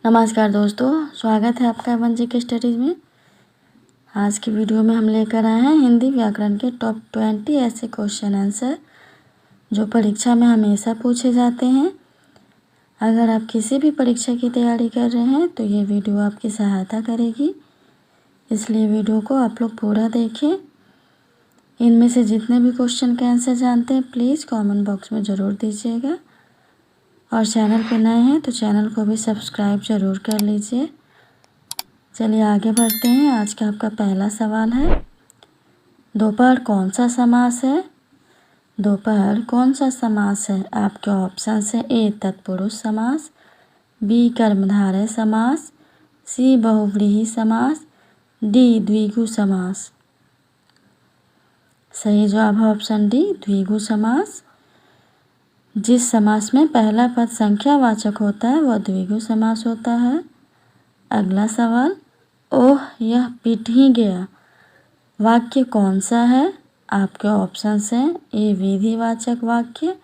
नमस्कार दोस्तों, स्वागत है आपका वन के स्टडीज़ में। आज की वीडियो में हम लेकर आए हैं हिंदी व्याकरण के टॉप 20 ऐसे क्वेश्चन आंसर जो परीक्षा में हमेशा पूछे जाते हैं। अगर आप किसी भी परीक्षा की तैयारी कर रहे हैं तो ये वीडियो आपकी सहायता करेगी, इसलिए वीडियो को आप लोग पूरा देखें। इनमें से जितने भी क्वेश्चन के आंसर जानते हैं प्लीज़ कमेंट बॉक्स में ज़रूर दीजिएगा, और चैनल पे नए हैं तो चैनल को भी सब्सक्राइब ज़रूर कर लीजिए। चलिए आगे बढ़ते हैं। आज का आपका पहला सवाल है, दोपहर कौन सा समास है? दोपहर कौन सा समास है? आपके ऑप्शन है ए तत्पुरुष समास, बी कर्मधारय समास, सी बहुव्रीहि समास, डी द्विगु समास। सही जवाब है ऑप्शन डी द्विगु समास। जिस समास में पहला पद संख्यावाचक होता है वह द्विगु समास होता है। अगला सवाल, ओह यह पिट ही गया वाक्य कौन सा है? आपके ऑप्शन हैं ए विधिवाचक वाक्य,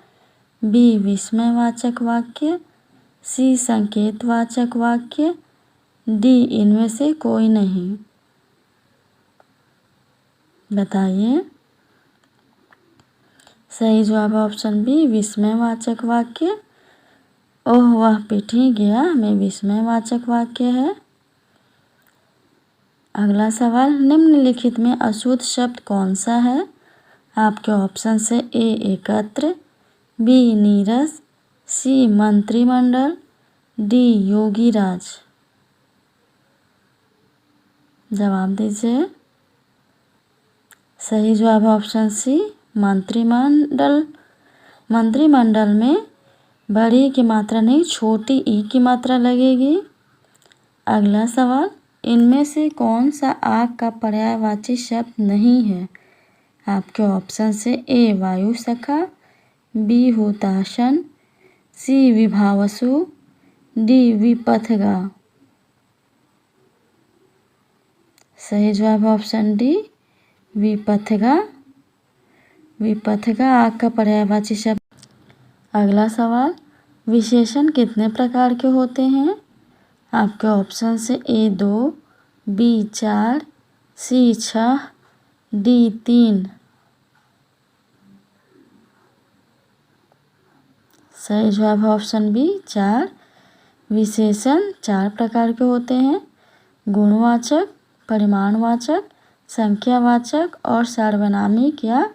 बी विस्मयवाचक वाक्य, सी संकेतवाचक वाक्य, डी इनमें से कोई नहीं। बताइए। सही जवाब ऑप्शन बी विस्मयवाचक वाक्य। ओह वह पिट ही गया में विस्मयवाचक वाक्य है। अगला सवाल, निम्नलिखित में अशुद्ध शब्द कौन सा है? आपके ऑप्शन से ए एकत्र, बी नीरस, सी मंत्रिमंडल, डी योगीराज। जवाब दीजिए। सही जवाब ऑप्शन सी मंत्रिमंडल। मंत्रिमंडल में बड़ी की मात्रा नहीं छोटी ई की मात्रा लगेगी। अगला सवाल, इनमें से कौन सा आग का पर्यायवाची शब्द नहीं है? आपके ऑप्शन से ए वायु सखा, बी हुताशन, सी विभावसु, डी विपथगा। सही जवाब ऑप्शन डी विपथगा। विपथगा आग का पर्यायवाची शब्द। अगला सवाल, विशेषण कितने प्रकार के होते हैं? आपके ऑप्शन से ए 2, बी 4, सी 6, डी 3। सही जवाब ऑप्शन बी 4। विशेषण 4 प्रकार के होते हैं, गुणवाचक, परिमाणवाचक, संख्यावाचक और सार्वनामिक या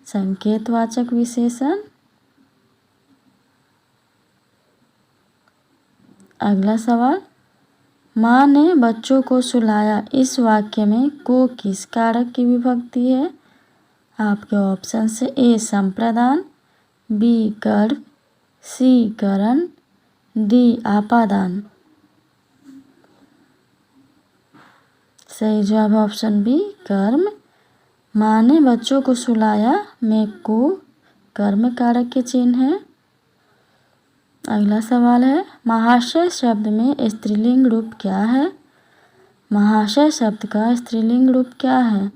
संकेतवाचक विशेषण। अगला सवाल, माँ ने बच्चों को सुलाया इस वाक्य में को किस कारक की विभक्ति है? आपके ऑप्शन से ए संप्रदान, बी गर्भ, सी करण, डी आपादान। सही जवाब ऑप्शन बी कर्म। माँ ने बच्चों को सुलाया में को कर्म कारक के चिन्ह है। अगला सवाल है, महाशय शब्द में स्त्रीलिंग रूप क्या है? महाशय शब्द का स्त्रीलिंग रूप क्या है?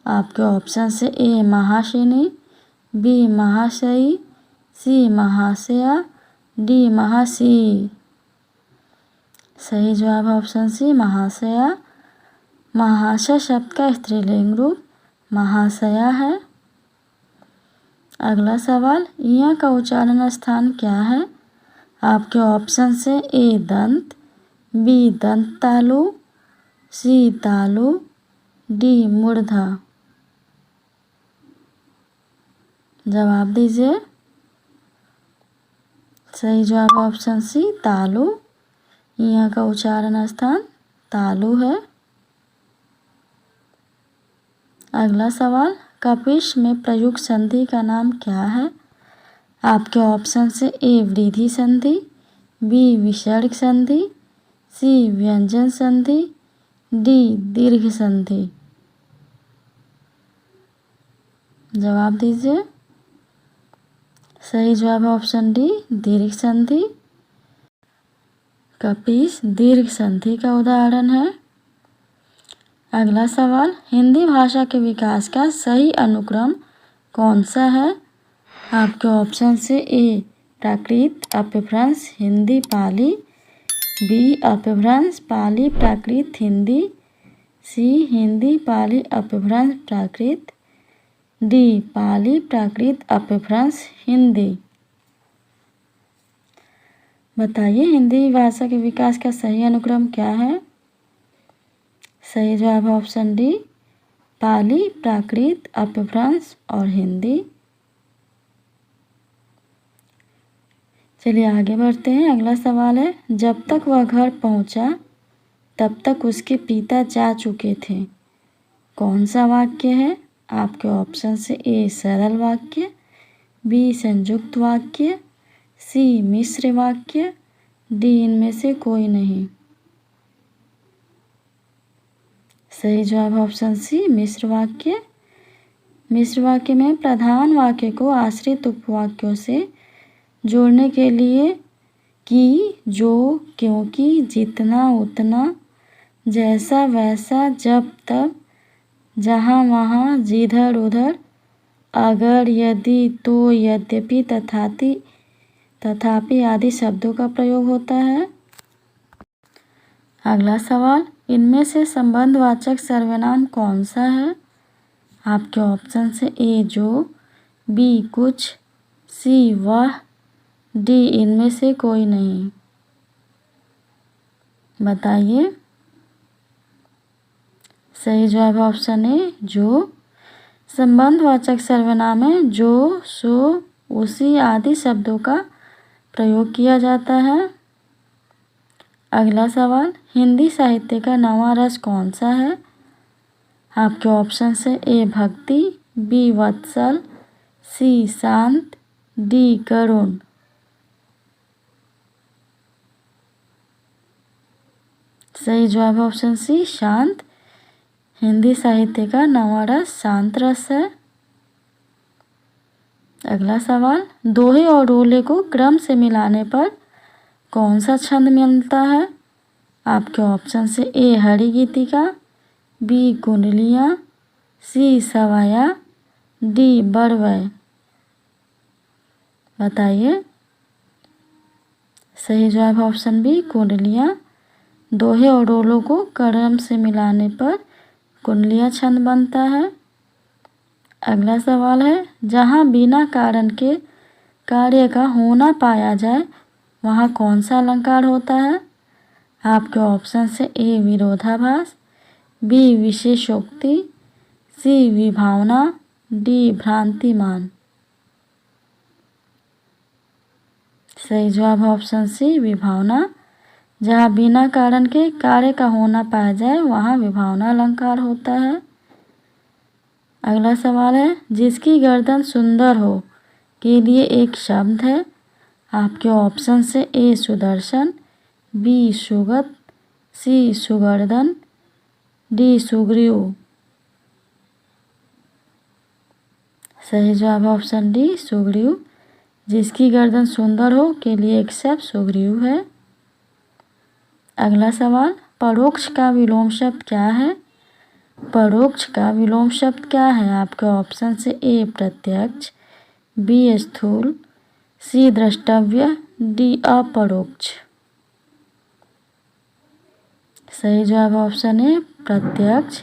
आपके ऑप्शन से ए महाशिनी, बी महाशयी, सी महाशया, डी महासी। सही जवाब ऑप्शन सी महाशया। महाशय शब्द का स्त्रीलिंग रूप महाशया है। अगला सवाल, यहाँ का उच्चारण स्थान क्या है? आपके ऑप्शन से ए दंत, बी दंत तालु, सी तालु, डी मूर्धा। जवाब दीजिए। सही जवाब ऑप्शन सी तालु। यहाँ का उच्चारण स्थान तालु है। अगला सवाल, कपिश में प्रयुक्त संधि का नाम क्या है? आपके ऑप्शन से ए वृद्धि संधि, बी विसर्ग संधि, सी व्यंजन संधि, डी दीर्घ संधि। जवाब दीजिए। सही जवाब ऑप्शन डी दीर्घ संधि। कपिश दीर्घ संधि का उदाहरण है। अगला सवाल, हिंदी भाषा के विकास का सही अनुक्रम कौन सा है? आपके ऑप्शन से ए प्राकृत, अपभ्रंश, हिंदी पाली, बी अपभ्रंश पाली प्राकृत हिंदी, सी हिंदी पाली अपभ्रंश प्राकृत, डी पाली प्राकृत अपभ्रंश हिंदी। बताइए हिंदी भाषा के विकास का सही अनुक्रम क्या है? सही जवाब है ऑप्शन डी पाली प्राकृत अपभ्रंश और हिंदी। चलिए आगे बढ़ते हैं। अगला सवाल है, जब तक वह घर पहुंचा तब तक उसके पिता जा चुके थे। कौन सा वाक्य है? आपके ऑप्शन से ए सरल वाक्य, बी संयुक्त वाक्य, सी मिश्र वाक्य, डी इनमें से कोई नहीं। सही जवाब ऑप्शन सी मिश्र वाक्य। मिश्र वाक्य में प्रधान वाक्य को आश्रित उपवाक्यों से जोड़ने के लिए कि, जो, क्योंकि, जितना, उतना, जैसा, वैसा, जब, तब, जहाँ, वहाँ, जिधर, उधर, अगर, यदि, तो, यद्यपि, तथापि आदि शब्दों का प्रयोग होता है। अगला सवाल, इनमें से संबंधवाचक सर्वनाम कौन सा है? आपके ऑप्शन से ए जो, बी कुछ, सी वह, डी इनमें से कोई नहीं। बताइए। सही जवाब ऑप्शन ए जो। संबंधवाचक सर्वनाम है जो, सो, उसी आदि शब्दों का प्रयोग किया जाता है। अगला सवाल, हिंदी साहित्य का नवा रस कौन सा है? आपके ऑप्शन से ए भक्ति, बी वत्सल, सी शांत, डी करुण। सही जवाब ऑप्शन सी शांत। हिंदी साहित्य का नवा रस शांत रस है। अगला सवाल, दोहे और रोले को क्रम से मिलाने पर कौन सा छंद मिलता है? आपके ऑप्शन से ए हरि गीतिका, बी कुंडलियाँ, सी सवाया, डी बड़वय। बताइए। सही जवाब ऑप्शन बी कुंडलियाँ। दोहे और रोलों को क्रम से मिलाने पर कुंडलियाँ छंद बनता है। अगला सवाल है, जहाँ बिना कारण के कार्य का होना पाया जाए वहाँ कौन सा अलंकार होता है? आपके ऑप्शन से ए विरोधाभास, बी विशेषोक्ति, सी विभावना, डी भ्रांतिमान। सही जवाब ऑप्शन सी विभावना। जहाँ बिना कारण के कार्य का होना पाया जाए वहाँ विभावना अलंकार होता है। अगला सवाल है, जिसकी गर्दन सुंदर हो के लिए एक शब्द है। आपके ऑप्शन से ए सुदर्शन, बी सुगत, सी सुगर्दन, डी सुग्रीव। सही जवाब ऑप्शन डी सुग्रीव। जिसकी गर्दन सुंदर हो के लिए एक शब्द सुग्रीव है। अगला सवाल, परोक्ष का विलोम शब्द क्या है? परोक्ष का विलोम शब्द क्या है? आपके ऑप्शन से ए प्रत्यक्ष, बी स्थूल, सी द्रष्टव्य, डी अपरोक्ष। सही जवाब ऑप्शन ए प्रत्यक्ष।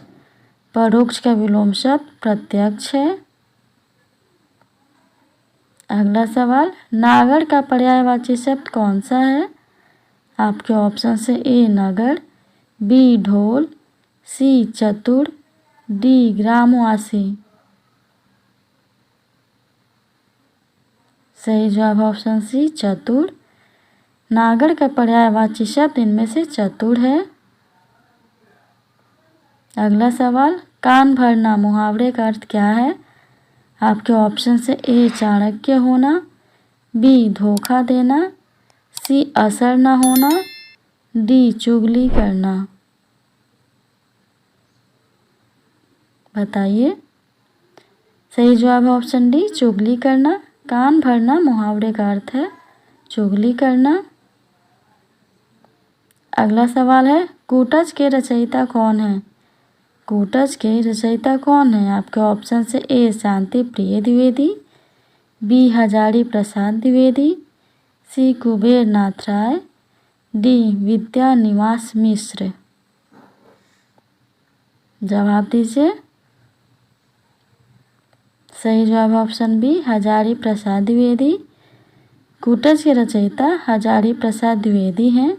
परोक्ष का विलोम शब्द प्रत्यक्ष है। अगला सवाल, नागर का पर्यायवाची शब्द कौन सा है? आपके ऑप्शन से ए नगर, बी ढोल, सी चतुर, डी ग्रामवासी। सही जवाब ऑप्शन सी चतुर। नागर का पर्यायवाची शब्द इनमें से चतुर है। अगला सवाल, कान भरना मुहावरे का अर्थ क्या है? आपके ऑप्शन से ए चाणक्य होना, बी धोखा देना, सी असर न होना, डी चुगली करना। बताइए। सही जवाब ऑप्शन डी चुगली करना। कान भरना मुहावरे का अर्थ है चुगली करना। अगला सवाल है, कूटज के रचयिता कौन है? कूटज के रचयिता कौन है? आपके ऑप्शन से ए शांति प्रिय द्विवेदी, बी हजारी प्रसाद द्विवेदी, सी कुबेर नाथ राय, डी विद्यानिवास मिश्र। जवाब दीजिए। सही जवाब ऑप्शन बी हजारी प्रसाद द्विवेदी। कूटज के रचयिता हजारी प्रसाद द्विवेदी हैं।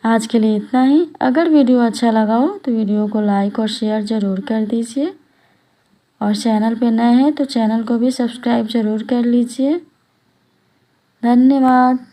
आज के लिए इतना ही। अगर वीडियो अच्छा लगा हो तो वीडियो को लाइक और शेयर ज़रूर कर दीजिए और चैनल पे नए हैं तो चैनल को भी सब्सक्राइब ज़रूर कर लीजिए। धन्यवाद।